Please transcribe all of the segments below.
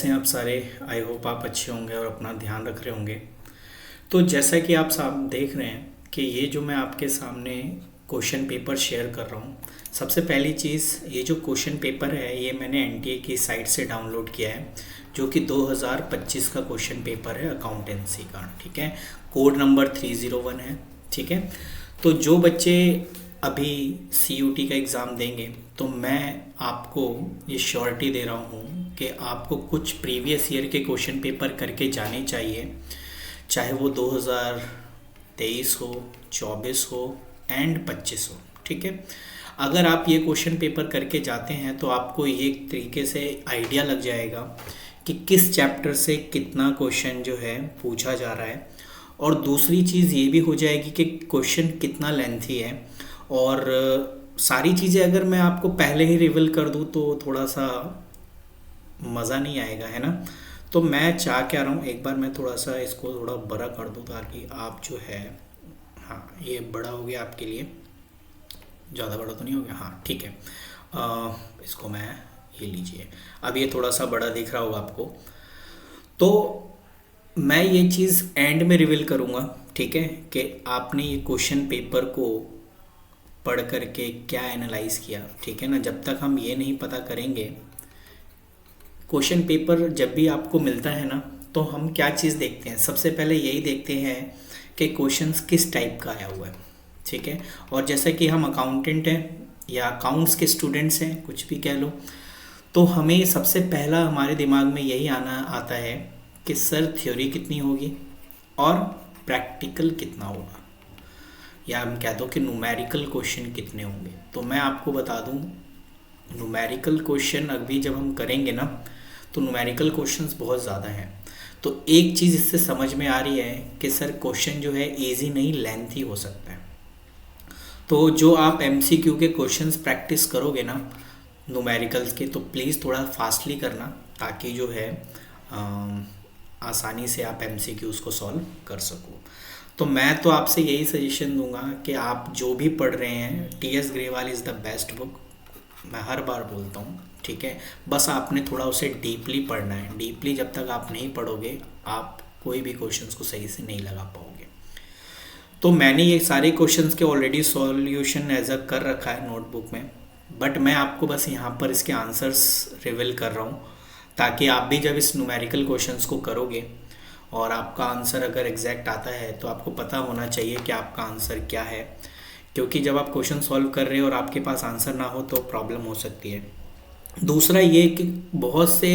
हैं आप सारे। आई होप आप अच्छे होंगे और अपना ध्यान रख रहे होंगे। तो जैसा कि आप सब देख रहे हैं कि ये जो मैं आपके सामने क्वेश्चन पेपर शेयर कर रहा हूँ, सबसे पहली चीज़, ये जो क्वेश्चन पेपर है ये मैंने एनटीए की साइट से डाउनलोड किया है, जो कि 2025 का क्वेश्चन पेपर है अकाउंटेंसी का। ठीक है, कोड नंबर 301 है। ठीक है, तो जो बच्चे अभी सीयूटी का एग्ज़ाम देंगे तो मैं आपको ये श्योरिटी दे रहा हूँ कि आपको कुछ प्रीवियस ईयर के क्वेश्चन पेपर करके जाने चाहिए, चाहे वो 2023 हो, 24 हो एंड 25 हो। ठीक है, अगर आप ये क्वेश्चन पेपर करके जाते हैं तो आपको ये एक तरीके से आइडिया लग जाएगा कि किस चैप्टर से कितना क्वेश्चन जो है पूछा जा रहा है, और दूसरी चीज़ ये भी हो जाएगी कि क्वेश्चन कितना लेंथी है। और सारी चीज़ें अगर मैं आपको पहले ही रिवील कर दूँ तो थोड़ा सा मज़ा नहीं आएगा, है ना। तो मैं चाह क्या रहा हूँ, एक बार मैं थोड़ा सा इसको थोड़ा बड़ा कर दूँ ताकि आप जो है, हाँ ये बड़ा हो गया आपके लिए, ज़्यादा बड़ा तो नहीं हो गया, हाँ ठीक है। इसको मैं ये लीजिए, अब ये थोड़ा सा बड़ा दिख रहा होगा आपको। तो मैं ये चीज़ एंड में रिवील करूँगा, ठीक है, कि आपने ये क्वेश्चन पेपर को पढ़ करके क्या एनालाइज किया। ठीक है ना, जब तक हम ये नहीं पता करेंगे, क्वेश्चन पेपर जब भी आपको मिलता है ना, तो हम क्या चीज़ देखते हैं, सबसे पहले यही देखते हैं कि क्वेश्चंस किस टाइप का आया हुआ है। ठीक है, और जैसा कि हम अकाउंटेंट हैं या अकाउंट्स के स्टूडेंट्स हैं, कुछ भी कह लो, तो हमें सबसे पहला हमारे दिमाग में यही आता है कि सर थ्योरी कितनी होगी और प्रैक्टिकल कितना होगा, या हम कह दो कि न्यूमेरिकल क्वेश्चन कितने होंगे। तो मैं आपको बता दूं, न्यूमेरिकल क्वेश्चन अभी जब हम करेंगे ना, तो न्यूमेरिकल क्वेश्चंस बहुत ज़्यादा हैं। तो एक चीज़ इससे समझ में आ रही है कि सर क्वेश्चन जो है इजी नहीं, लेंथी हो सकता है। तो जो आप एमसीक्यू के क्वेश्चंस प्रैक्टिस करोगे ना न्यूमेरिकल्स के, तो प्लीज़ थोड़ा फास्टली करना, ताकि जो है आसानी से आप एमसीक्यूज़ को सॉल्व कर सको। तो मैं तो आपसे यही सजेशन दूंगा कि आप जो भी पढ़ रहे हैं, TS Grewal is the best book, मैं हर बार बोलता हूँ। ठीक है, बस आपने थोड़ा उसे डीपली पढ़ना है। डीपली जब तक आप नहीं पढ़ोगे, आप कोई भी क्वेश्चंस को सही से नहीं लगा पाओगे। तो मैंने ये सारे क्वेश्चंस के ऑलरेडी सॉल्यूशन एज अ कर रखा है नोटबुक में, बट मैं आपको बस यहाँ पर इसके आंसर्स रिवील कर रहा हूँ, ताकि आप भी जब इस न्यूमेरिकल क्वेश्चंस को करोगे और आपका आंसर अगर एग्जैक्ट आता है, तो आपको पता होना चाहिए कि आपका आंसर क्या है। क्योंकि जब आप क्वेश्चन सॉल्व कर रहे हो और आपके पास आंसर ना हो तो प्रॉब्लम हो सकती है। दूसरा ये कि बहुत से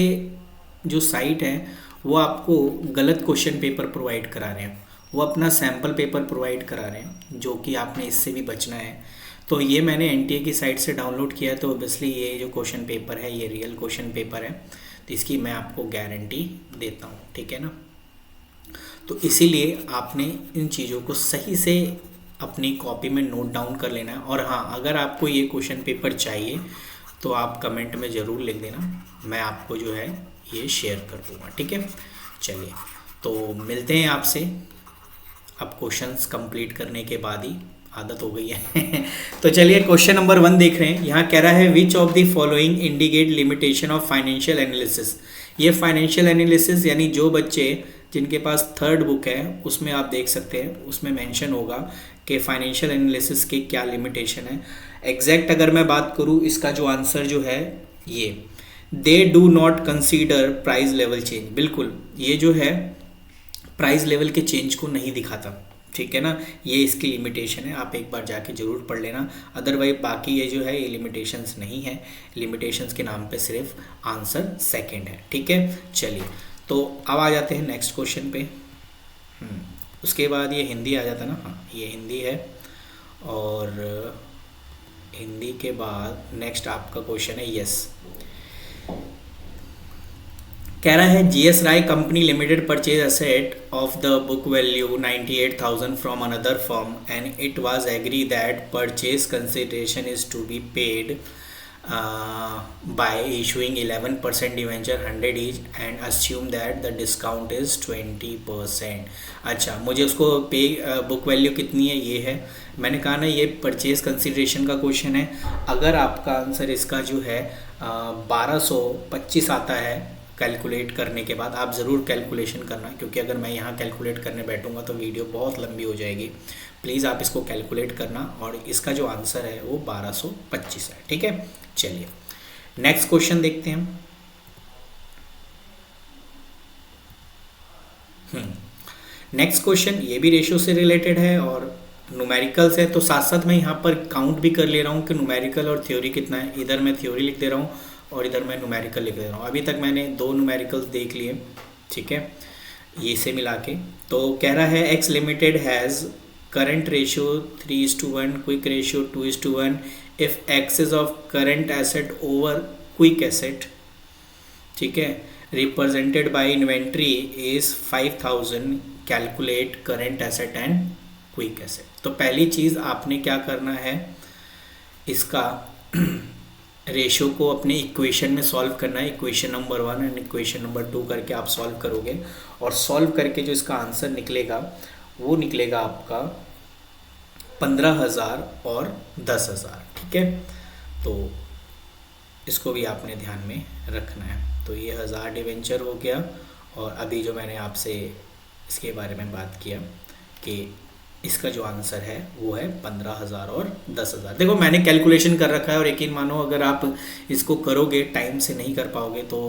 जो साइट हैं वो आपको गलत क्वेश्चन पेपर प्रोवाइड करा रहे हैं, वो अपना सैम्पल पेपर प्रोवाइड करा रहे हैं, जो कि आपने इससे भी बचना है। तो ये मैंने एनटीए की साइट से डाउनलोड किया है, तो ऑब्वियसली ये जो क्वेश्चन पेपर है ये रियल क्वेश्चन पेपर है, तो इसकी मैं आपको गारंटी देता हूँ। ठीक है ना, तो इसीलिए आपने इन चीज़ों को सही से अपनी कॉपी में नोट डाउन कर लेना है। और हाँ, अगर आपको ये क्वेश्चन पेपर चाहिए तो आप कमेंट में ज़रूर लिख देना, मैं आपको जो है ये शेयर कर दूँगा। ठीक है, चलिए तो मिलते हैं आपसे अब क्वेश्चंस कंप्लीट करने के बाद ही, आदत हो गई है। तो चलिए क्वेश्चन नंबर 1 देख रहे हैं। यहाँ कह रहा है which of the following indicate limitation of financial analysis. ये फाइनेंशियल एनालिसिस यानी जो बच्चे जिनके पास थर्ड बुक है उसमें आप देख सकते हैं, उसमें मेंशन होगा कि फाइनेंशियल एनालिसिस की क्या लिमिटेशन है। एग्जैक्ट अगर मैं बात करूँ, इसका जो आंसर जो है ये, they do not consider price level change. बिल्कुल, ये जो है प्राइस लेवल के चेंज को नहीं दिखाता। ठीक है ना, ये इसकी लिमिटेशन है, आप एक बार जाके ज़रूर पढ़ लेना। अदरवाइज बाकी ये जो है ये लिमिटेशंस नहीं है, लिमिटेशंस के नाम पे सिर्फ आंसर सेकंड है। ठीक है, चलिए तो अब आ जाते हैं नेक्स्ट क्वेश्चन पे। उसके बाद ये हिंदी आ जाता ना, हाँ ये हिंदी है, और हिंदी के बाद नेक्स्ट आपका क्वेश्चन है यस। कह रहा है GS Rai company limited purchase asset of the book value 98,000 from another firm and it was agree that purchase consideration is to be paid by issuing 11% debenture 100 each and assume that the discount is 20%। अच्छा, मुझे उसको पे book value कितनी है ये है, मैंने कहा ना ये परचेज कंसिडरेशन का क्वेश्चन है। अगर आपका आंसर इसका जो है 1225 आता है कैलकुलेट करने के बाद आप ज़रूर कैलकुलेशन करना, क्योंकि अगर मैं यहाँ कैलकुलेट करने बैठूँगा तो वीडियो बहुत लंबी हो जाएगी। प्लीज़ आप इसको कैलकुलेट करना और इसका जो आंसर है वो 1225 है। ठीक है, चलिए नेक्स्ट क्वेश्चन देखते हैं हम। नेक्स्ट क्वेश्चन ये भी रेशियो से रिलेटेड है और न्यूमेरिकल्स है, तो साथ साथ मैं यहाँ पर काउंट भी कर ले रहा हूँ कि न्यूमेरिकल और थ्योरी कितना है। इधर मैं थ्योरी लिख दे रहा हूँ और इधर मैं न्यूमेरिकल लिख दे रहा हूँ। अभी तक मैंने 2 न्यूमेरिकल्स देख लिए, ठीक है, ये से मिला के। तो कह रहा है x limited has current ratio 3:1, quick ratio 2:1 if x is of current asset over quick asset, ठीक है, represented by inventory is 5000, calculate current asset and quick asset. तो पहली चीज़ आपने क्या करना है, इसका रेशियो को अपने इक्वेशन में सॉल्व करना है। Equation number 1 and equation number 2 करके आप सॉल्व करोगे और सॉल्व करके जो इसका आंसर निकलेगा वो निकलेगा आपका 15,000 और 10,000। ठीक है, तो इसको भी आपने ध्यान में रखना है। तो ये 1000 डिवेंचर हो गया और अभी जो मैंने आपसे इसके बारे में बात किया कि इसका जो आंसर है वो है 15,000 और 10,000। देखो मैंने कैलकुलेशन कर रखा है और यकीन मानो अगर आप इसको करोगे टाइम से नहीं कर पाओगे तो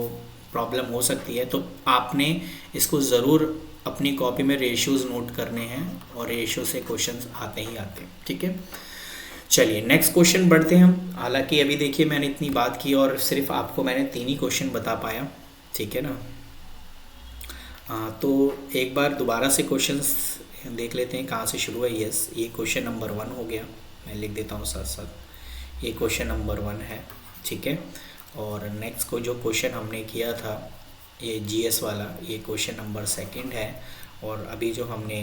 प्रॉब्लम हो सकती है। तो आपने इसको ज़रूर अपनी कॉपी में रेशियोज़ नोट करने हैं और रेशियो से क्वेश्चंस आते ही आते हैं। ठीक है, चलिए नेक्स्ट क्वेश्चन बढ़ते हैं हम। हालांकि अभी देखिए मैंने इतनी बात की और सिर्फ आपको मैंने 3 ही क्वेश्चन बता पाया, ठीक है ना। तो एक बार दोबारा से क्वेश्चंस देख लेते हैं कहाँ से शुरू है। यस, ये क्वेश्चन नंबर 1 हो गया, मैं लिख देता हूँ साथ साथ, ये क्वेश्चन नंबर 1 है, ठीक है। और नेक्स्ट को जो क्वेश्चन हमने किया था ये जीएस वाला, ये क्वेश्चन नंबर 2 है। और अभी जो हमने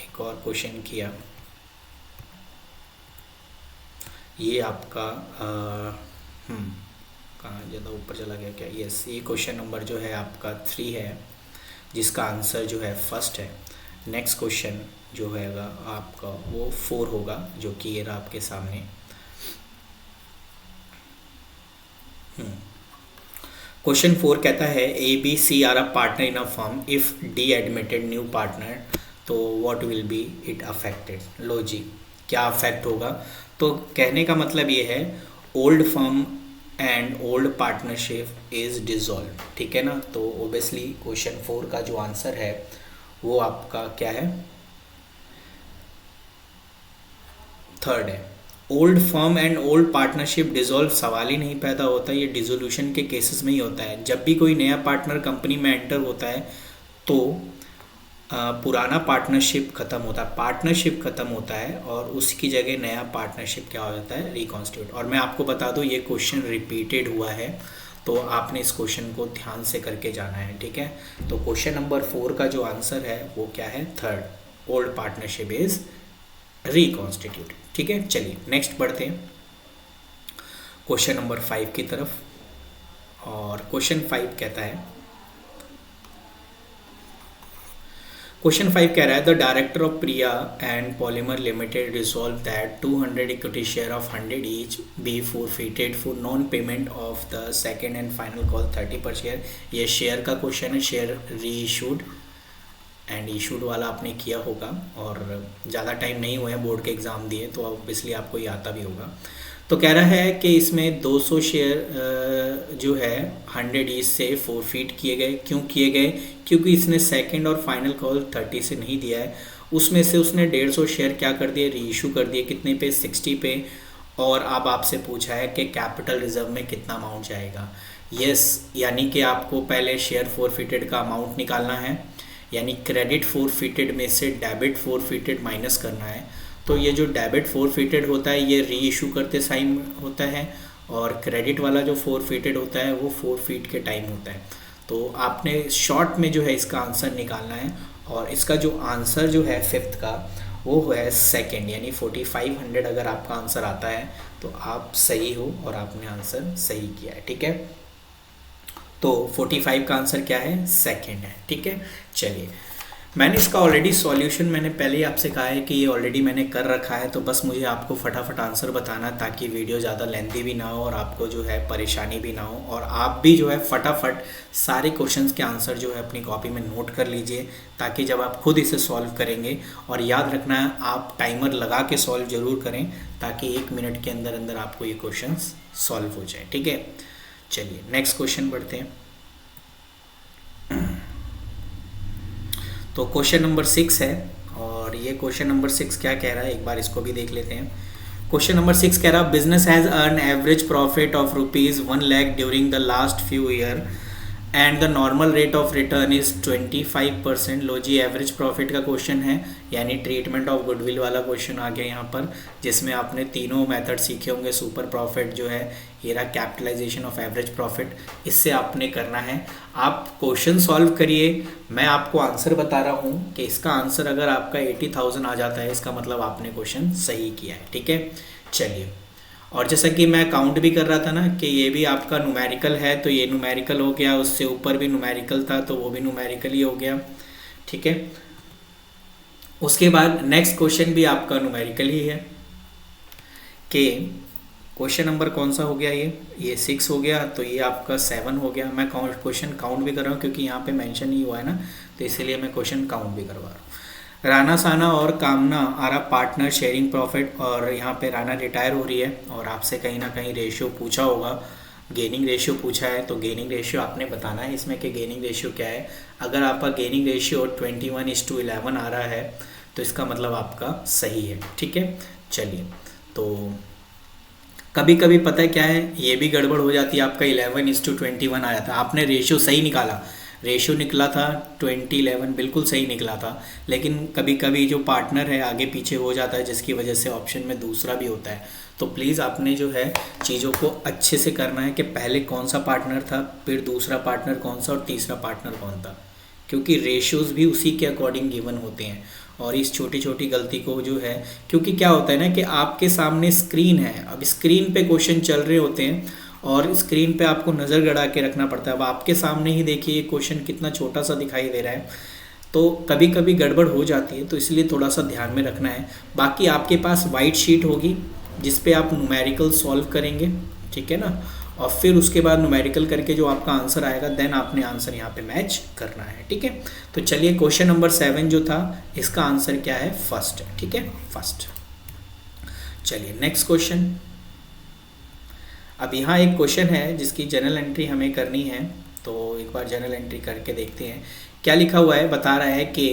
एक और क्वेश्चन किया ये आपका कहाँ ज़्यादा ऊपर चला गया क्या। यस, ये क्वेश्चन नंबर जो है आपका 3 है, जिसका आंसर जो है फर्स्ट है। नेक्स्ट क्वेश्चन जो हैगा आपका वो 4 होगा, जो कि ये रहा आपके सामने। क्वेश्चन 4 कहता है A B C are a partner in a firm, if D admitted new partner तो what will be it affected. लो जी, क्या अफेक्ट होगा। तो कहने का मतलब ये है old firm and old partnership is dissolve, ठीक है ना। तो ओबियसली क्वेश्चन 4 का जो आंसर है वो आपका क्या है, 3rd है। Old firm and old partnership dissolve सवाल ही नहीं पैदा होता, ये डिसोल्यूशन के केसेस में ही होता है। जब भी कोई नया पार्टनर कंपनी में एंटर होता है तो पुराना पार्टनरशिप ख़त्म होता है, पार्टनरशिप ख़त्म होता है और उसकी जगह नया पार्टनरशिप क्या हो जाता है, रिकॉन्स्टिट्यूट। और मैं आपको बता दूं ये क्वेश्चन रिपीटेड हुआ है, तो आपने इस क्वेश्चन को ध्यान से करके जाना है, ठीक है। तो क्वेश्चन नंबर 4 का जो आंसर है वो क्या है, 3rd, old partnership is reconstitute. ठीक है, चलिए नेक्स्ट बढ़ते हैं क्वेश्चन नंबर 5 की तरफ। और क्वेश्चन 5 कहता है, क्वेश्चन 5 कह रहा है the director of Priya and polymer limited resolve that 200 equity share of 100 each be forfeited for non payment of the second and final call 30 per share. ये शेयर का क्वेश्चन है, शेयर री इशूड एंड इशूड वाला आपने किया होगा और ज़्यादा टाइम नहीं हुआ है, बोर्ड के एग्ज़ाम दिए तो ऑब्वियसली आपको ये आता भी होगा। तो कह रहा है कि इसमें 200 शेयर जो है 100 ईच से फॉरफिट किए गए। क्यों किए गए, क्योंकि इसने सेकंड और फाइनल कॉल 30 से नहीं दिया है, उसमें से उसने 150 शेयर क्या कर दिए, री इशू कर दिए। कितने पे, 60 पे। और अब आपसे पूछा है कि कैपिटल रिजर्व में कितना अमाउंट जाएगा। यस, यानी कि आपको पहले शेयर फॉरफिटेड का अमाउंट निकालना है, यानी क्रेडिट फॉरफिटेड में से डेबिट फॉरफिटेड माइनस करना है। तो ये जो डेबिट फॉरफिटेड होता है ये री इशू करते टाइम होता है और क्रेडिट वाला जो फॉरफिटेड होता है वो फॉरफिट के टाइम होता है। तो आपने शॉर्ट में जो है इसका आंसर निकालना है और इसका जो आंसर जो है 5th का वो है सेकंड, यानी 4500 अगर आपका आंसर आता है तो आप सही हो और आपने आंसर सही किया है, ठीक है। तो 45 का आंसर क्या है, सेकंड है, ठीक है। चलिए मैंने इसका ऑलरेडी सॉल्यूशन मैंने पहले ही आपसे कहा है कि ये ऑलरेडी मैंने कर रखा है, तो बस मुझे आपको फटाफट आंसर बताना है ताकि वीडियो ज़्यादा लेंथी भी ना हो और आपको जो है परेशानी भी ना हो, और आप भी जो है फटाफट सारे क्वेश्चंस के आंसर जो है अपनी कॉपी में नोट कर लीजिए, ताकि जब आप खुद इसे सॉल्व करेंगे, और याद रखना है आप टाइमर लगा के सॉल्व ज़रूर करें ताकि 1 मिनट के अंदर अंदर आपको ये क्वेश्चन सॉल्व हो जाए। ठीक है, चलिए नेक्स्ट क्वेश्चन बढ़ते हैं। तो क्वेश्चन नंबर 6 है, और ये क्वेश्चन नंबर 6 क्या कह रहा है एक बार इसको भी देख लेते हैं। क्वेश्चन नंबर 6 कह रहा है business has earn average profit of ₹1 lakh during the last few year and the normal rate of return is 25%। लो जी, एवरेज प्रॉफिट का क्वेश्चन है, यानी ट्रीटमेंट ऑफ गुडविल वाला क्वेश्चन आ गया यहाँ पर, जिसमें आपने तीनों मेथड सीखे होंगे। सुपर प्रॉफिट जो है ये रहा, कैपिटलाइजेशन ऑफ एवरेज प्रॉफिट, इससे आपने करना है। आप क्वेश्चन सॉल्व करिए, मैं आपको आंसर बता रहा हूँ कि इसका आंसर अगर आपका 80,000 आ जाता है, इसका मतलब आपने क्वेश्चन सही किया है। ठीक है, चलिए। और जैसा कि मैं काउंट भी कर रहा था ना कि ये भी आपका न्यूमेरिकल है, तो ये न्यूमेरिकल हो गया, उससे ऊपर भी न्यूमेरिकल था तो वो भी न्यूमेरिकल ही हो गया। ठीक है, उसके बाद नेक्स्ट क्वेश्चन भी आपका न्यूमेरिकल ही है कि क्वेश्चन नंबर कौन सा हो गया, ये 6 हो गया, तो ये आपका 7 हो गया। मैं क्वेश्चन काउंट भी कर रहा हूँ क्योंकि यहाँ पे मेंशन नहीं हुआ है ना, तो इसीलिए मैं क्वेश्चन काउंट भी करवा रहा हूँ। राना, साना और कामना आर पार्टनर शेयरिंग प्रॉफिट, और यहाँ पे राना रिटायर हो रही है, और आपसे कहीं ना कहीं रेशियो पूछा होगा, गेनिंग रेशियो पूछा है, तो गेनिंग रेशियो आपने बताना है इसमें कि गेनिंग रेशियो क्या है। अगर आपका गेनिंग रेशियो 21:11 आ रहा है तो इसका मतलब आपका सही है। ठीक है, चलिए। तो कभी कभी पता है क्या है, ये भी गड़बड़ हो जाती है, आपका 11:21 आया था, आपने रेशियो सही निकाला, रेशियो निकला था 20:11, बिल्कुल सही निकला था, लेकिन कभी कभी जो पार्टनर है आगे पीछे हो जाता है, जिसकी वजह से ऑप्शन में दूसरा भी होता है। तो प्लीज़ आपने जो है चीज़ों को अच्छे से करना है कि पहले कौन सा पार्टनर था, फिर दूसरा पार्टनर कौन सा और तीसरा पार्टनर कौन था, क्योंकि रेशियोज़ भी उसी के अकॉर्डिंग गिवन होते हैं। और इस छोटी छोटी गलती को जो है, क्योंकि क्या होता है ना कि आपके सामने स्क्रीन है, अब स्क्रीन पे क्वेश्चन चल रहे होते हैं और स्क्रीन पे आपको नज़र गड़ा के रखना पड़ता है। अब आपके सामने ही देखिए ये क्वेश्चन कितना छोटा सा दिखाई दे रहा है, तो कभी कभी गड़बड़ हो जाती है, तो इसलिए थोड़ा सा ध्यान में रखना है। बाकी आपके पास वाइट शीट होगी जिस पे आप न्यूमेरिकल सॉल्व करेंगे, ठीक है ना, और फिर उसके बाद न्यूमेरिकल करके जो आपका आंसर आएगा देन आपने आंसर यहाँ पे मैच करना है। ठीक है, तो चलिए क्वेश्चन नंबर 7 जो था इसका आंसर क्या है, फर्स्ट है। ठीक है, फर्स्ट। चलिए नेक्स्ट क्वेश्चन। अब यहाँ एक क्वेश्चन है जिसकी जनरल एंट्री हमें करनी है, तो एक बार जनरल एंट्री करके देखते हैं क्या लिखा हुआ है। बता रहा है कि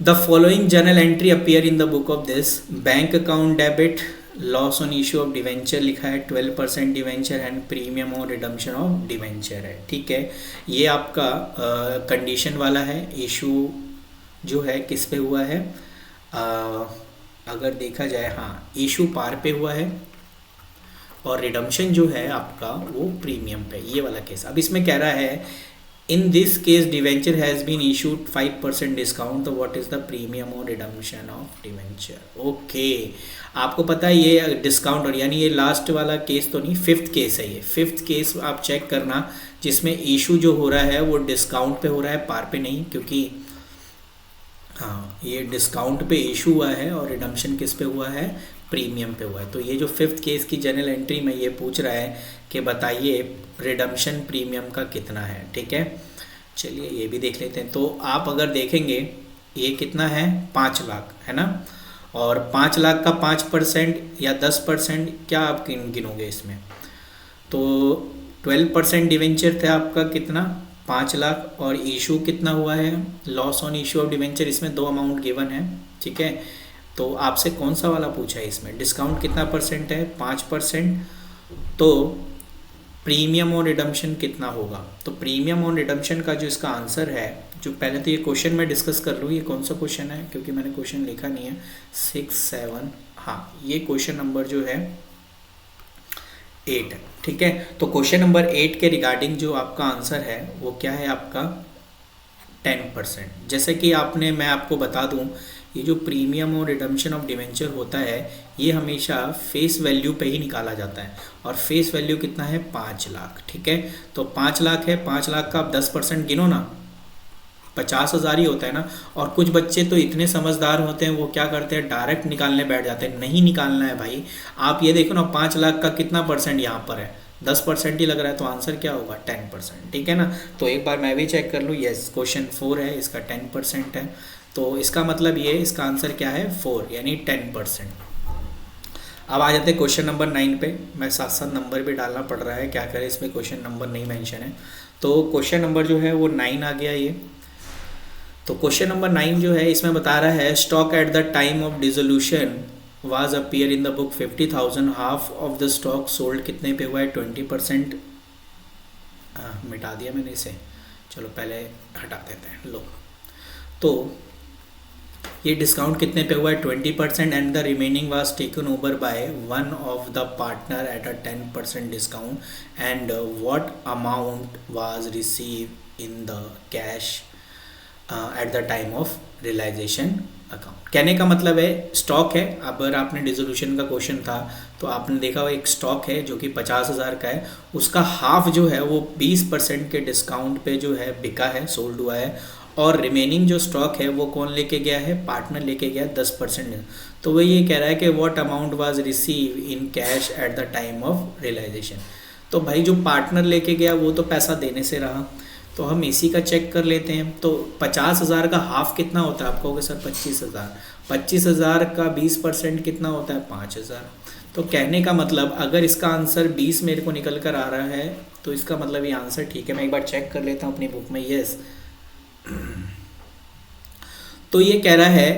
the following general entry appear in the book of this, bank account debit, loss on issue of debenture लिखा है, 12% debenture and premium on redemption of debenture है। ठीक है, ये आपका कंडीशन वाला है, इशू जो है किस पे हुआ है, अगर देखा जाए हाँ इशू पार पे हुआ है, और रिडम्पशन जो है आपका वो प्रीमियम पे, ये वाला केस। अब इसमें कह रहा है in this case debenture has been issued 5% discount, तो व्हाट इज़ द प्रीमियम और रिडम्पशन ऑफ डिवेंचर। ओके, आपको पता है ये डिस्काउंट, और यानी ये लास्ट वाला केस तो नहीं, 5th केस है ये, 5th केस आप चेक करना जिसमें इशू जो हो रहा है वो डिस्काउंट पे हो रहा है, पार पे नहीं, क्योंकि हाँ ये डिस्काउंट पे इशू हुआ है और रिडम्पशन किस पे हुआ है, प्रीमियम पे हुआ है। तो ये जो 5th केस की जनरल एंट्री में ये पूछ रहा है कि बताइए रिडम्पशन प्रीमियम का कितना है। ठीक है, चलिए ये भी देख लेते हैं। तो आप अगर देखेंगे ये कितना है, 5 लाख है ना, और 5 लाख का 5% या 10% क्या आप गिनोगे इसमें, तो 12% डिवेंचर थे आपका कितना, 5 लाख, और इशू कितना हुआ है, loss on issue of debenture, इसमें 2 अमाउंट गिवन है। ठीक है, तो आपसे कौन सा वाला पूछा है, इसमें डिस्काउंट कितना परसेंट है, 5%, तो प्रीमियम और रिडम्पशन कितना होगा। तो प्रीमियम और रिडम्पशन का जो इसका आंसर है, जो पहले तो ये क्वेश्चन मैं डिस्कस कर लूँ, ये कौन सा क्वेश्चन है, क्योंकि मैंने क्वेश्चन लिखा नहीं है, 6, 7, हाँ ये क्वेश्चन नंबर जो है 8 है। ठीक है, तो क्वेश्चन नंबर 8 के रिगार्डिंग जो आपका आंसर है वो क्या है आपका 10%। जैसे कि मैं आपको बता दूं, ये जो प्रीमियम और रिडम्पशन ऑफ डिवेंचर होता है ये हमेशा फेस वैल्यू पे ही निकाला जाता है, और फेस वैल्यू कितना है, 5 लाख। ठीक है, तो 5 लाख है, 5 लाख का आप 10% गिनो ना, 50,000 ही होता है ना। और कुछ बच्चे तो इतने समझदार होते हैं, वो क्या करते हैं डायरेक्ट निकालने बैठ जाते हैं। नहीं निकालना है भाई, आप ये देखो ना 5 लाख का कितना परसेंट यहाँ पर है, 10% ही लग रहा है, तो आंसर क्या होगा 10%, ठीक है ना। तो एक बार मैं भी चेक कर लूँ, यस क्वेश्चन 4 है, इसका 10% है, तो इसका मतलब ये इसका आंसर क्या है 4 यानी 10%। अब आ जाते हैं क्वेश्चन नंबर 9 पे। मैं साथ साथ नंबर भी डालना पड़ रहा है, क्या करें इसमें क्वेश्चन नंबर नहीं मेंशन है। तो क्वेश्चन नंबर जो है वो 9 आ गया ये। तो क्वेश्चन नंबर 9 जो है इसमें बता रहा है stock at the time of dissolution was appear in the book 50,000, half of the stock sold कितने पे हुआ है 20%। मिटा दिया मैंने इसे, चलो पहले हटा देते हैं। लो, तो ये डिस्काउंट कितने पे हुआ है 20%, and the remaining was taken over by one of the partner at a 10% discount, and what amount was receive in the cash at the time of realisation account. कहने का मतलब है स्टॉक है, अगर आपने डिसोल्यूशन का क्वेश्चन था तो आपने देखा वो एक स्टॉक है जो कि 50,000 का है, उसका हाफ जो है वो 20% के डिस्काउंट पे जो है बिका है, सोल्ड हुआ है, और रिमेनिंग जो स्टॉक है वो कौन लेके गया है, पार्टनर लेके गया 10%। तो वो ये कह रहा है कि what amount was receive in cash at the time of realisation. तो भाई जो पार्टनर लेके गया वो तो पैसा देने से रहा, तो हम इसी का चेक कर लेते हैं। तो 50,000 का हाफ कितना होता है, आप कहोगे सर 25,000, 25,000 का 20% कितना होता है 5,000। तो कहने का मतलब अगर इसका आंसर 20 मेरे को निकल कर आ रहा है तो इसका मतलब ये आंसर ठीक है। मैं एक बार चेक कर लेता हूँ अपनी बुक में, यस। तो ये कह रहा है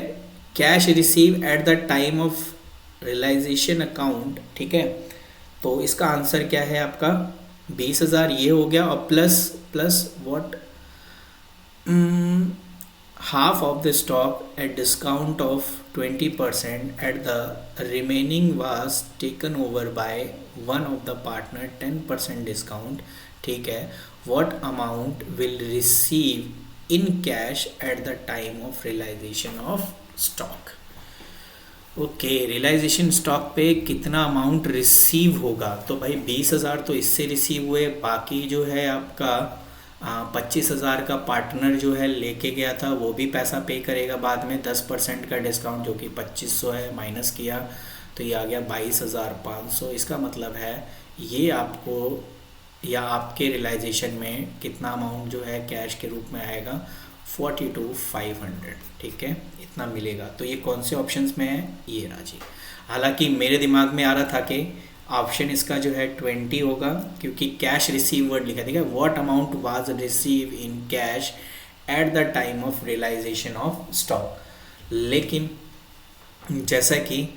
cash receive at the time of realisation account, ठीक है। तो इसका आंसर क्या है आपका 20,000 ये हो गया, और plus what half of the stock at discount of 20% at the remaining was taken over by one of the partner 10% discount, ठीक है। What amount will receive in cash at the time of realisation of stock. Okay, realisation stock पे कितना amount receive होगा। तो भाई 20,000 तो इससे receive हुए, बाकी जो है आपका 25,000 का पार्टनर जो है लेके गया था वो भी पैसा पे करेगा बाद में, 10% का डिस्काउंट जो कि 2,500 है माइनस किया तो ये आ गया 22,500। इसका मतलब है ये आपको या आपके रियलाइजेशन में कितना अमाउंट जो है कैश के रूप में आएगा 42,500, ठीक है, इतना मिलेगा। तो ये कौन से ऑप्शंस में है, ये राजी। हालांकि मेरे दिमाग में आ रहा था कि ऑप्शन इसका जो है 20 होगा, क्योंकि कैश रिसीव वर्ड लिखा, ठीक है, what amount was receive in cash at the time of realisation of stock. लेकिन जैसा कि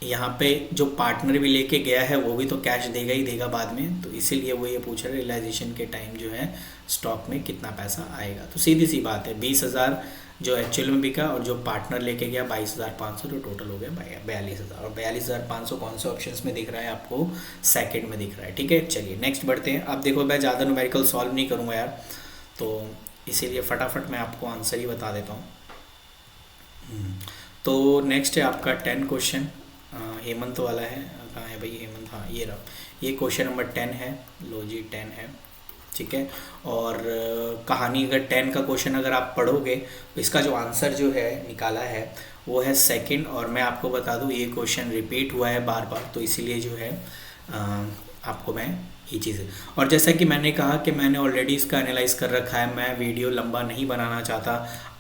यहाँ पे जो पार्टनर भी लेके गया है वो भी तो कैश देगा ही देगा बाद में, तो इसीलिए वो ये पूछ रहा है रियलाइजेशन के टाइम जो है स्टॉक में कितना पैसा आएगा। तो सीधी सी बात है 20,000 जो एक्चुअल में बिका और जो पार्टनर लेके गया 22,500, तो टोटल हो गया 42,000। और 42,500 कौन से ऑप्शंस में दिख रहा है आपको, सेकंड में दिख रहा है, ठीक है। चलिए नेक्स्ट बढ़ते हैं। अब देखो मैं ज़्यादा न्यूमेरिकल सॉल्व नहीं करूँगा यार, तो इसीलिए फटाफट मैं आपको आंसर ही बता देता हूँ। तो नेक्स्ट है आपका 10 क्वेश्चन, हेमंत वाला है, कहाँ है भाई हेमंत, हाँ ये रहा, ये क्वेश्चन नंबर 10 है, लो जी 10 है, ठीक है। और कहानी अगर 10 का क्वेश्चन अगर आप पढ़ोगे तो इसका जो आंसर जो है निकाला है वो है सेकंड। और मैं आपको बता दूँ ये क्वेश्चन रिपीट हुआ है बार बार, तो इसीलिए जो है आपको मैं ये चीज़। और जैसा कि मैंने कहा कि मैंने ऑलरेडी इसका एनालाइज कर रखा है, मैं वीडियो लंबा नहीं बनाना चाहता,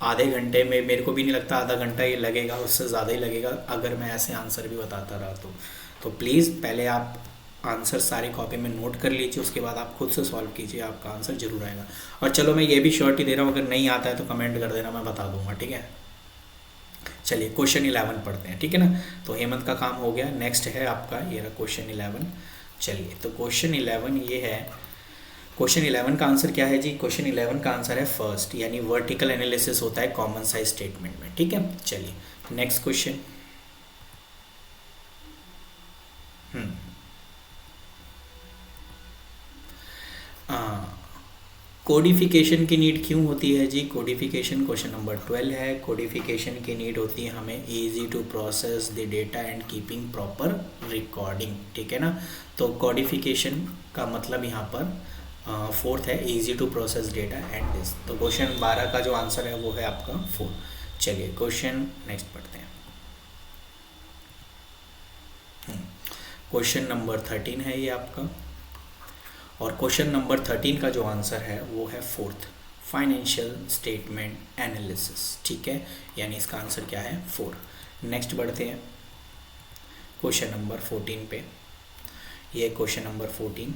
आधे घंटे में मेरे को भी नहीं लगता आधा घंटा ये लगेगा, उससे ज़्यादा ही लगेगा अगर मैं ऐसे आंसर भी बताता रहा तो प्लीज़ पहले आप आंसर सारे कॉपी में नोट कर लीजिए, उसके बाद आप खुद से सॉल्व कीजिए, आपका आंसर जरूर आएगा। और चलो मैं ये भी श्योरिटी दे रहा हूँ अगर नहीं आता है तो कमेंट कर देना, मैं बता दूंगा, ठीक है। चलिए क्वेश्चन 11 पढ़ते हैं, ठीक है ना। तो हेमंत का काम हो गया, नेक्स्ट है आपका ये रहा क्वेश्चन 11। चलिए तो क्वेश्चन 11 ये है, क्वेश्चन 11 का आंसर क्या है जी, क्वेश्चन 11 का आंसर है फर्स्ट, यानी वर्टिकल एनालिसिस होता है कॉमन साइज स्टेटमेंट में, ठीक है। चलिए नेक्स्ट क्वेश्चन। कोडिफिकेशन की नीड क्यों होती है जी, कोडिफिकेशन क्वेश्चन नंबर 12 है। कोडिफिकेशन की नीड होती है हमें easy to process the data and keeping proper recording, ठीक है ना। तो कोडिफिकेशन का मतलब यहाँ पर फोर्थ है easy to process data and this. तो क्वेश्चन 12 का जो आंसर है वो है आपका 4। चलिए क्वेश्चन नेक्स्ट पढ़ते हैं। क्वेश्चन नंबर 13 है ये आपका, और क्वेश्चन नंबर 13 का जो आंसर है वो है फोर्थ, फाइनेंशियल स्टेटमेंट एनालिसिस। ठीक है, यानी इसका आंसर क्या है 4। नेक्स्ट बढ़ते हैं क्वेश्चन नंबर 14 पे। ये क्वेश्चन नंबर 14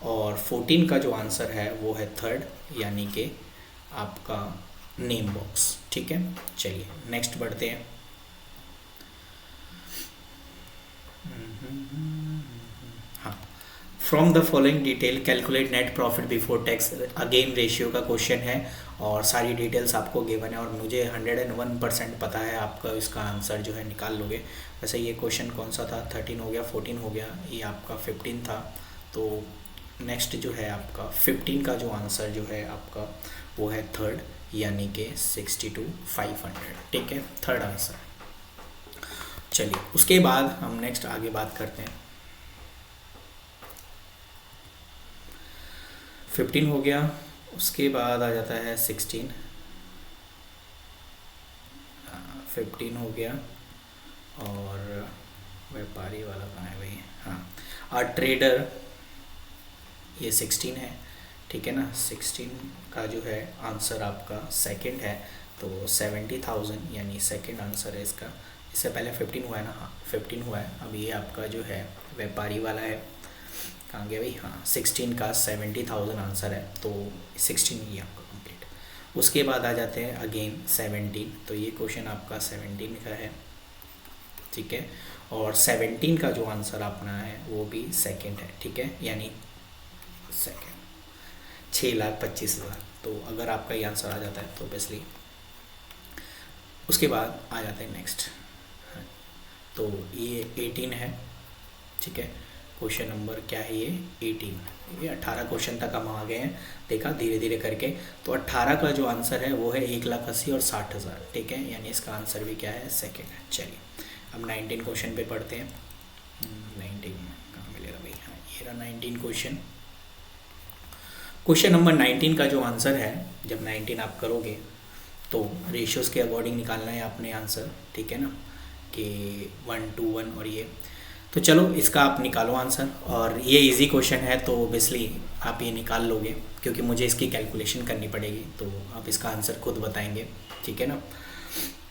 और 14 का जो आंसर है वो है थर्ड, यानी कि आपका नेम बॉक्स। ठीक है, चलिए नेक्स्ट बढ़ते हैं। हाँ, from the following detail calculate net profit before tax. Again ratio का क्वेश्चन है और सारी डिटेल्स आपको गिवन है और मुझे 101% पता है आपका इसका आंसर जो है निकाल लोगे। वैसे ये क्वेश्चन कौन सा था, 13 हो गया, 14 हो गया, ये आपका 15 था। तो नेक्स्ट जो है आपका 15 का जो आंसर जो है आपका वो है थर्ड, यानी कि 62,500। ठीक है, थर्ड आंसर। चलिए उसके बाद हम नेक्स्ट आगे बात करते हैं। 15 हो गया, उसके बाद आ जाता है 16। 15 हो गया और व्यापारी वाला कहाँ है भाई, हाँ ट्रेडर, ये 16 है। ठीक है ना, 16 का जो है आंसर आपका सेकंड है, तो 70,000 यानी सेकंड आंसर है इसका। इससे पहले 15 हुआ है ना, हाँ 15 हुआ है। अब ये आपका जो है व्यापारी वाला है, कहाँ गया भाई, हाँ 16 का 70,000 आंसर है, तो 16 ये आपका कंप्लीट। उसके बाद आ जाते हैं अगेन 17, तो ये क्वेश्चन आपका 17 का है। ठीक है, और 17 का जो आंसर अपना है वो भी सेकंड है। ठीक है, यानी सेकंड 6,25,000। तो अगर आपका ये आंसर आ जाता है तो बेसिकली उसके बाद आ जाते हैं नेक्स्ट। तो ये 18 है। ठीक है, क्वेश्चन नंबर क्या है ये 18। ये 18 क्वेश्चन तक हम आ गए हैं, देखा धीरे धीरे करके। तो 18 का जो आंसर है वो है 1,80,000 और 60,000। ठीक है, यानी इसका आंसर भी क्या है, सेकंड है। चलिए अब 19 क्वेश्चन पे पढ़ते हैं। 19 कहाँ मिलेगा भाई, हाँ ये रहा 19 क्वेश्चन। क्वेश्चन नंबर 19 का जो आंसर है, जब 19 आप करोगे तो रेशियोज़ के अकॉर्डिंग निकालना है आपने आंसर। ठीक है ना, कि 1 to 1 और ये। तो चलो इसका आप निकालो आंसर, और ये इजी क्वेश्चन है तो ओबियसली आप ये निकाल लोगे, क्योंकि मुझे इसकी कैलकुलेशन करनी पड़ेगी, तो आप इसका आंसर खुद बताएंगे। ठीक है ना,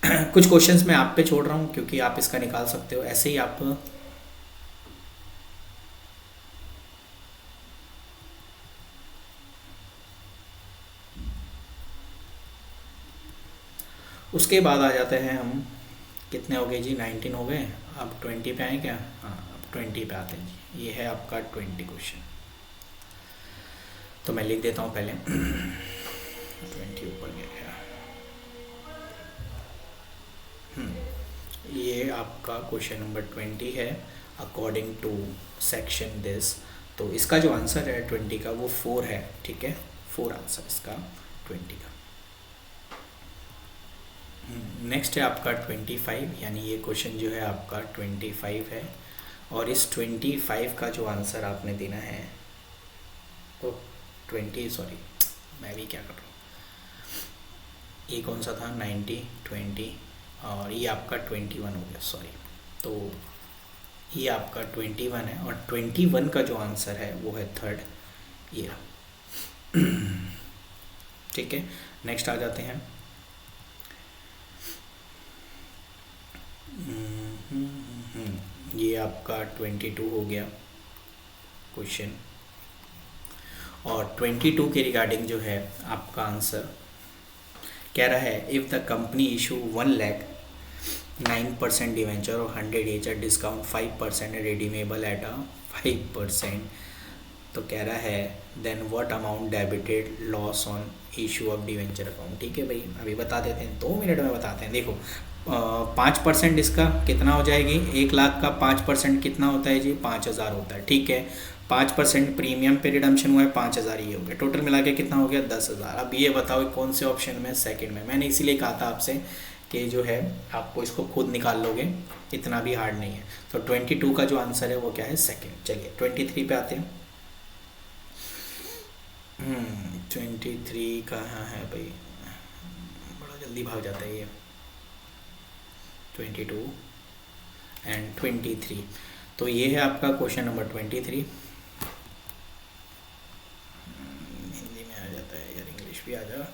कुछ क्वेश्चंस मैं आप पे छोड़ रहा हूँ क्योंकि आप इसका निकाल सकते हो, ऐसे ही आप उसके बाद आ जाते हैं हम, कितने हो गए जी, 19 हो गए, अब 20 पे आए क्या, हाँ अब 20 पे आते हैं जी। ये है आपका 20 क्वेश्चन, तो मैं लिख देता हूँ पहले 20 ऊपर गया। ये आपका क्वेश्चन नंबर 20 है अकॉर्डिंग टू सेक्शन दिस। तो इसका जो आंसर है 20 का वो 4 है। ठीक है, 4 आंसर इसका 20 का। नेक्स्ट है आपका 25, यानी ये क्वेश्चन जो है आपका 25 है, और इस 25 का जो आंसर आपने देना है वो 20, सॉरी मैं भी क्या कर रहा हूँ, ये कौन सा था 90, 20 और ये आपका 21 हो गया, सॉरी। तो ये आपका 21 है, और 21 का जो आंसर है वो है थर्ड, ये। ठीक है, नेक्स्ट आ जाते हैं। ये आपका 22 हो गया क्वेश्चन, और 22 के रिगार्डिंग जो है आपका आंसर कह रहा है, if the company issue 1 lakh 9% debenture और 100 एच डिस्काउंट 5% रिडीमेबल एट 5%, तो कह रहा है then what amount debited loss on issue of debenture account. ठीक है भाई, अभी बता देते हैं, 2 मिनट में बताते हैं। देखो 5% इसका कितना हो जाएगी, 1 लाख का 5% कितना होता है जी, 5,000 होता है। ठीक है, 5% प्रीमियम पे रिडम्पशन हुआ है, 5,000 ये हो गया, टोटल मिला के कितना हो गया 10,000। अब ये बताओ कौन से ऑप्शन में, सेकंड में। मैंने इसीलिए कहा था आपसे कि जो है आपको इसको खुद निकाल लोगे, इतना भी हार्ड नहीं है। तो 22 का जो आंसर है वो क्या है, सेकंड। चलिए 23 पे आते हैं। 23 कहाँ है भाई, बड़ा जल्दी भाग जाता है ये। 22 एंड 23, तो ये है आपका क्वेश्चन नंबर 23। हिंदी में आ जाता है यार, इंग्लिश भी आ जाएगा।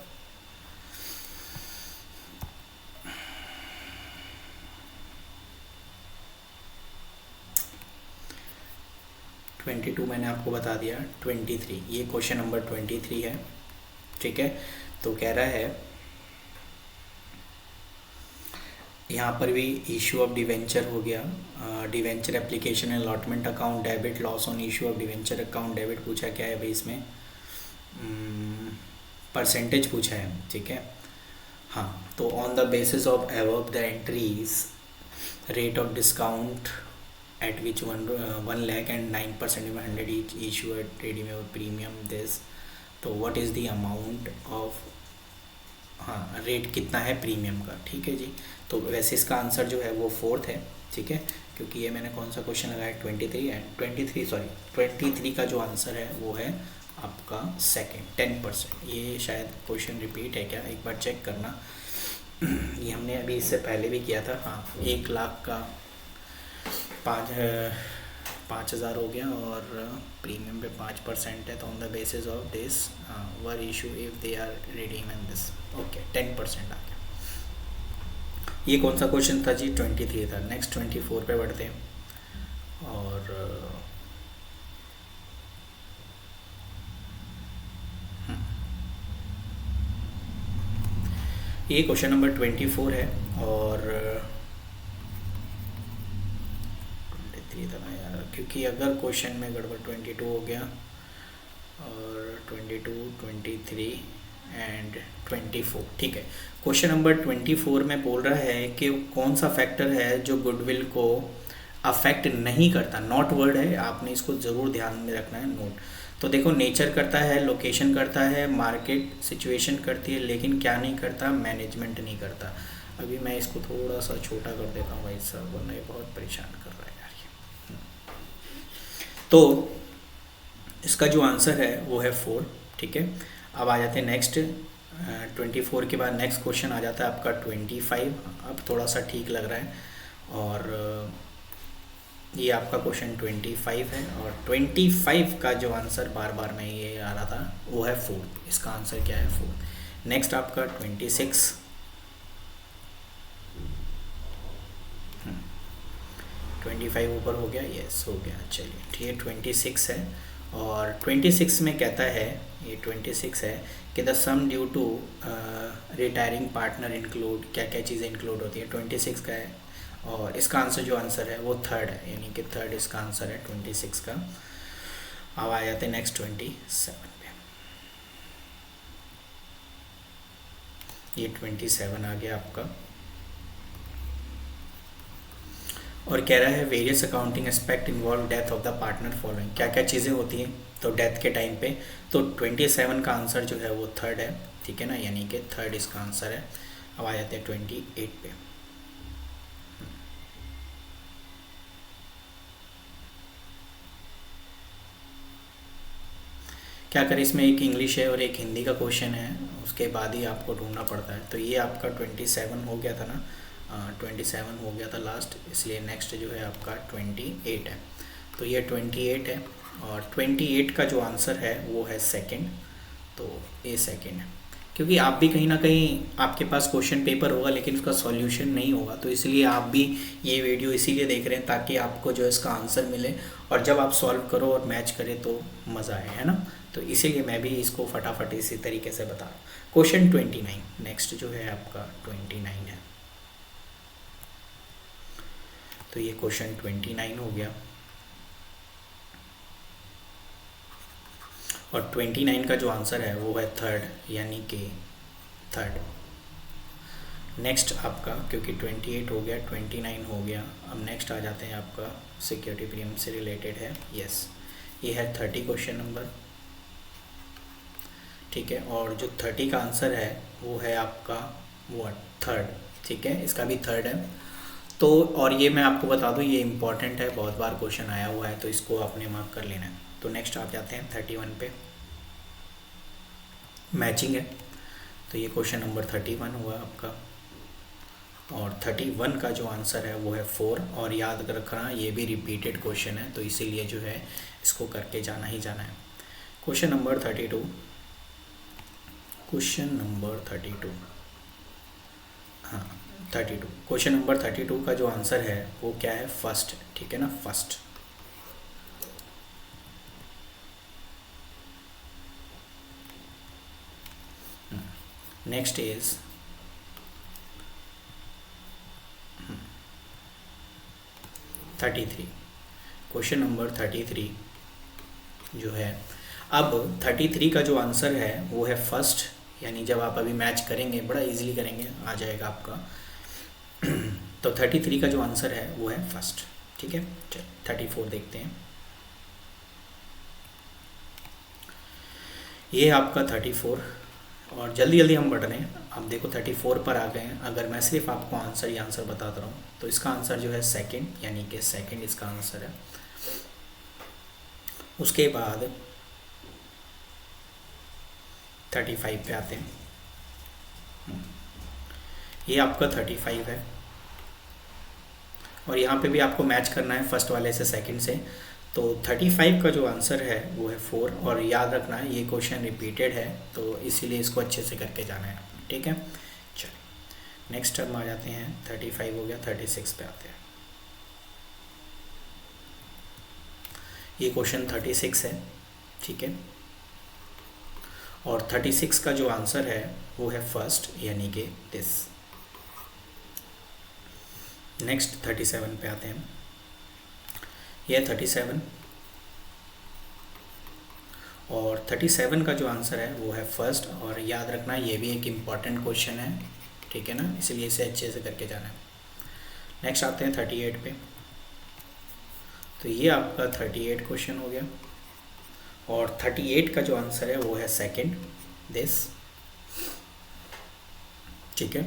ट्वेंटी टू मैंने आपको बता दिया, 23 ये क्वेश्चन नंबर 23 है, ठीक है। तो कह रहा है यहाँ पर भी इशू ऑफ डिवेंचर हो गया, debenture application allotment account debit, loss on issue of debenture account debit पूछा, क्या है भाई इसमें परसेंटेज पूछा है, ठीक है। हाँ, तो on the basis of above the entries rate of discount at which 1 lakh and 9% of 100 each issue at redeemable premium this, तो what is the amount of, हाँ रेट कितना है प्रीमियम का, ठीक है जी। तो वैसे इसका आंसर जो है वो फोर्थ है, ठीक है, क्योंकि ये मैंने कौन सा क्वेश्चन लगाया 23 का जो आंसर है वो है आपका सेकंड 10%। ये शायद क्वेश्चन रिपीट है क्या, एक बार चेक करना। ये हमने अभी इससे पहले भी किया था। हाँ, 1 लाख का 5,000 हो गया और प्रीमियम पे 5% है, तो on the basis of this were issue if they are redeem in this, okay 10% आ गया। ये कौन सा क्वेश्चन था जी, 23 था। नेक्स्ट 24 पे बढ़ते हैं। और ये क्वेश्चन नंबर 24 है और 23 था ना यार, क्योंकि अगर क्वेश्चन में गड़बड़ 22 हो गया और 22, 23 एंड 24, ठीक है। क्वेश्चन नंबर 24 में बोल रहा है कि कौन सा फैक्टर है जो गुडविल को अफेक्ट नहीं करता। नॉट वर्ड है, आपने इसको ज़रूर ध्यान में रखना है, नोट। तो देखो, नेचर करता है, लोकेशन करता है, मार्केट सिचुएशन करती है, लेकिन क्या नहीं करता, मैनेजमेंट नहीं करता। अभी मैं इसको थोड़ा सा छोटा कर देता हूँ भाई साहब, वरना ये बहुत परेशान कर रहा है यार ये। तो इसका जो आंसर है वो है 4, ठीक है। अब आ जाते हैं नेक्स्ट 24 के बाद नेक्स्ट क्वेश्चन आ जाता है आपका 25। अब थोड़ा सा ठीक लग रहा है। और ये आपका क्वेश्चन 25 है और 25 का जो आंसर बार बार में ये आ रहा था वो है 4। इसका आंसर क्या है, 4। नेक्स्ट आपका 26। 25 ऊपर हो गया, यस हो गया, चलिए ठीक है। 26 है और 26 में कहता है, ये 26 है कि the sum due to retiring partner include, क्या क्या चीज़ें इंक्लूड होती है, 26 का है। और इसका आंसर जो आंसर है वो 3rd है, यानी कि 3rd इसका आंसर है 26 का। अब आ जाते हैं नेक्स्ट 27 पे। ये 27 आ गया आपका और कह रहा है various accounting aspect involve death of the partner following, क्या क्या चीज़ें होती हैं तो डेथ के टाइम पे। तो 27 का आंसर जो है वो 3rd है, ठीक है ना, यानी कि 3rd इसका आंसर है। अब आ जाते हैं 28 पे। क्या करें, इसमें एक इंग्लिश है और एक हिंदी का क्वेश्चन है, उसके बाद ही आपको ढूंढना पड़ता है। तो ये आपका 27 हो गया था ना, 27 हो गया था लास्ट, इसलिए नेक्स्ट जो है आपका 28 है। तो ये 28 है और 28 का जो आंसर है वो है 2nd, तो ये 2nd है। क्योंकि आप भी कहीं ना कहीं आपके पास क्वेश्चन पेपर होगा लेकिन उसका सॉल्यूशन नहीं होगा, तो इसलिए आप भी ये वीडियो इसीलिए देख रहे हैं ताकि आपको जो इसका आंसर मिले और जब आप सॉल्व करो और मैच करें तो मज़ा आए, है ना। तो इसीलिए मैं भी इसको फटाफट इसी तरीके से बता रहा हूँ। क्वेश्चन 29 नेक्स्ट जो है आपका 29 है। तो ये क्वेश्चन 29 हो गया और 29 का जो आंसर है वो है 3rd, यानी कि 3rd। नेक्स्ट आपका, क्योंकि 28 हो गया 29 हो गया, अब नेक्स्ट आ जाते हैं आपका सिक्योरिटी प्रीमियम से रिलेटेड है, यस ये है 30 क्वेश्चन नंबर, ठीक है। और जो 30 का आंसर है वो है आपका वो 3rd, ठीक है, इसका भी थर्ड है। तो और ये मैं आपको बता दूँ, ये इम्पॉर्टेंट है, बहुत बार क्वेश्चन आया हुआ है, तो इसको आपने मार्क कर लेना है। तो नेक्स्ट आप जाते हैं 31 पे, मैचिंग है। तो ये क्वेश्चन नंबर 31 हुआ आपका, और 31 का जो आंसर है वो है 4। और याद रखना ये भी रिपीटेड क्वेश्चन है, तो इसीलिए जो है इसको करके जाना ही जाना है। क्वेश्चन नंबर 32, क्वेश्चन नंबर 32, हाँ 32, क्वेश्चन नंबर 32 का जो आंसर है वो क्या है, फर्स्ट, ठीक है ना, first. Next is 33, question number 33 जो है, अब 33 का जो आंसर है वो है फर्स्ट, यानी जब आप अभी मैच करेंगे बड़ा इजीली करेंगे, आ जाएगा आपका। तो 33 का जो आंसर है वो है फर्स्ट, ठीक है। चल 34 देखते हैं, ये है आपका 34, और जल्दी जल्दी हम बढ़ रहे हैं। अब देखो 34 पर आ गए हैं। अगर मैं सिर्फ आपको आंसर बताता रहूँ तो इसका आंसर जो है सेकंड, यानी कि सेकंड इसका आंसर है। उसके बाद 35 पे आते हैं, ये आपका 35 है, और यहाँ पे भी आपको मैच करना है फर्स्ट वाले से सेकंड से। तो 35 का जो आंसर है वो है 4, और याद रखना है ये क्वेश्चन रिपीटेड है, तो इसीलिए इसको अच्छे से करके जाना है, ठीक है। चलिए नेक्स्ट टर्म आ जाते हैं, 35 हो गया, 36 पे आते हैं। ये क्वेश्चन 36 है, ठीक है, और 36 का जो आंसर है वो है फर्स्ट, यानी कि दिस। नेक्स्ट 37 पे आते हैं, ये 37, और 37 का जो आंसर है वो है फर्स्ट, और याद रखना ये भी एक इम्पॉर्टेंट क्वेश्चन है, ठीक है ना, इसलिए इसे अच्छे से करके जाना है। नेक्स्ट आते हैं 38 पे, तो ये आपका 38 क्वेश्चन हो गया, और 38 का जो आंसर है वो है सेकंड, दिस, ठीक है।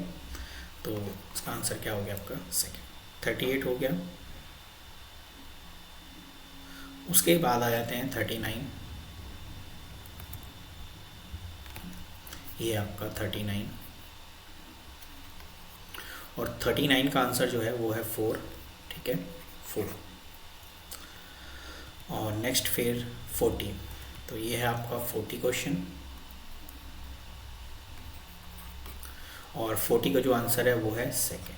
तो इसका आंसर क्या हो गया आपका, सेकंड। 38 हो गया। उसके बाद आ जाते हैं 39, ये आपका 39, और 39 का आंसर जो है वो है 4, ठीक है, 4। और नेक्स्ट फिर 40, तो ये है आपका 40 क्वेश्चन, और 40 का जो आंसर है वो है सेकेंड।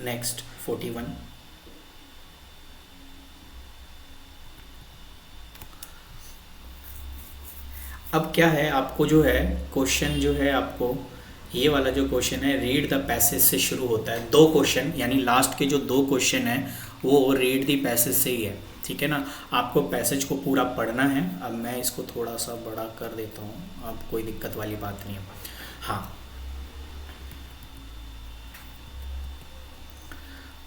नेक्स्ट 41, अब क्या है, आपको जो है क्वेश्चन जो है, आपको ये वाला जो क्वेश्चन है रीड द पैसेज से शुरू होता है। 2 क्वेश्चन, यानी लास्ट के जो 2 क्वेश्चन हैं वो रीड द पैसेज से ही है, ठीक है ना। आपको पैसेज को पूरा पढ़ना है। अब मैं इसको थोड़ा सा बड़ा कर देता हूँ, अब कोई दिक्कत वाली बात नहीं है। हाँ,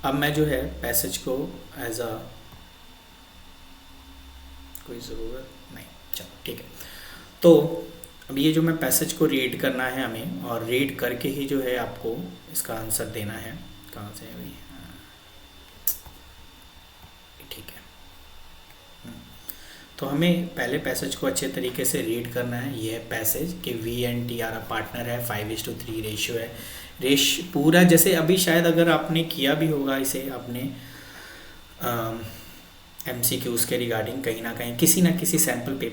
अब मैं जो है पैसेज को एज अ, कोई ज़रूरत नहीं, चलो ठीक है। तो अब ये जो मैं पैसेज को रीड करना है हमें, और रीड करके ही जो है आपको इसका आंसर देना है। कहाँ से है भाई, ठीक है। तो हमें पहले पैसेज को अच्छे तरीके से रीड करना है। ये है पैसेज कि VNT आर पार्टनर है, 5:3 रेशियो है। पूरा जैसे अभी शायद अगर आपने किया भी होगा इसे अपने MCQs के रिगार्डिंग, कहीं ना कहीं किसी ना किसी सैम्पल पेपर